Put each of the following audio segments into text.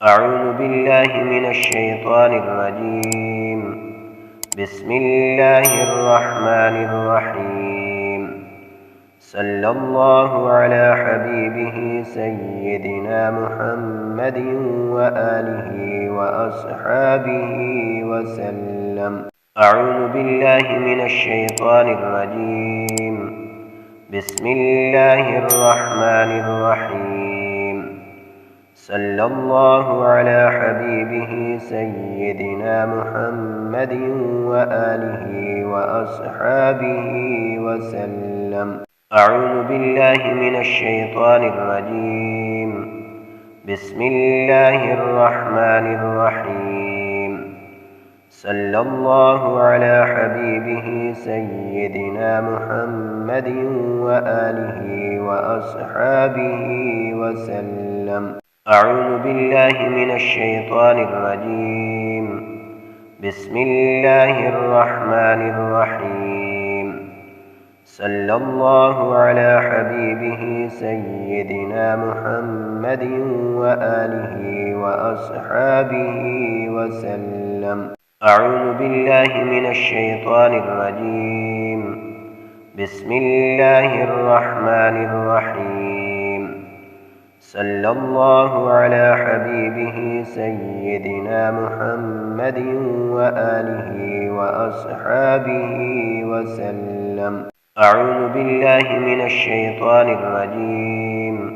أعوذ بالله من الشيطان الرجيم. بسم الله الرحمن الرحيم. صلى الله على حبيبه سيدنا محمد وآله وأصحابه وسلم. أعوذ بالله من الشيطان الرجيم. بسم الله الرحمن الرحيم. صلى الله على حبيبه سيدنا محمد وآله وأصحابه وسلم. أعوذ بالله من الشيطان الرجيم. بسم الله الرحمن الرحيم. صلى الله على حبيبه سيدنا محمد وآله وأصحابه وسلم. أعوذ بالله من الشيطان الرجيم. بسم الله الرحمن الرحيم. صلى الله على حبيبه سيدنا محمد وآله وأصحابه وسلم. أعوذ بالله من الشيطان الرجيم. بسم الله الرحمن الرحيم. صلى الله على حبيبه سيدنا محمد وآله وأصحابه وسلم. أعوذ بالله من الشيطان الرجيم.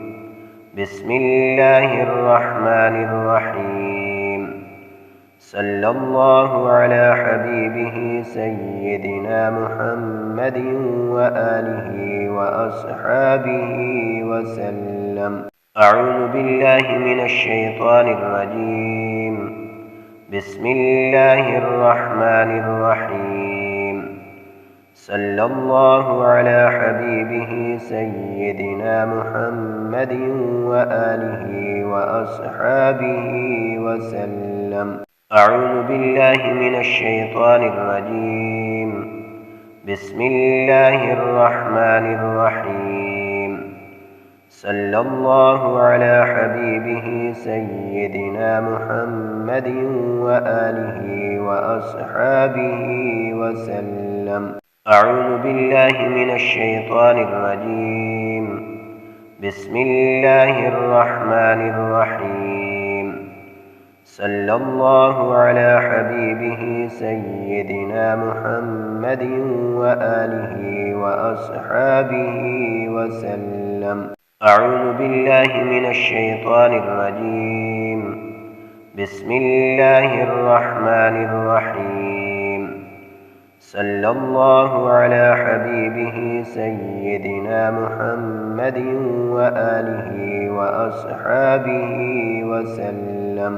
بسم الله الرحمن الرحيم. صلى الله على حبيبه سيدنا محمد وآله وأصحابه وسلم. أعوذ بالله من الشيطان الرجيم. بسم الله الرحمن الرحيم. صلى الله على حبيبه سيدنا محمد وآله وأصحابه وسلم. أعوذ بالله من الشيطان الرجيم. بسم الله الرحمن الرحيم. صلى الله على حبيبه سيدنا محمد وآله وأصحابه وسلم. أعوذ بالله من الشيطان الرجيم. بسم الله الرحمن الرحيم. صلى الله على حبيبه سيدنا محمد وآله وأصحابه وسلم. أعوذ بالله من الشيطان الرجيم. بسم الله الرحمن الرحيم. صلى الله على حبيبه سيدنا محمد وآله وأصحابه وسلم.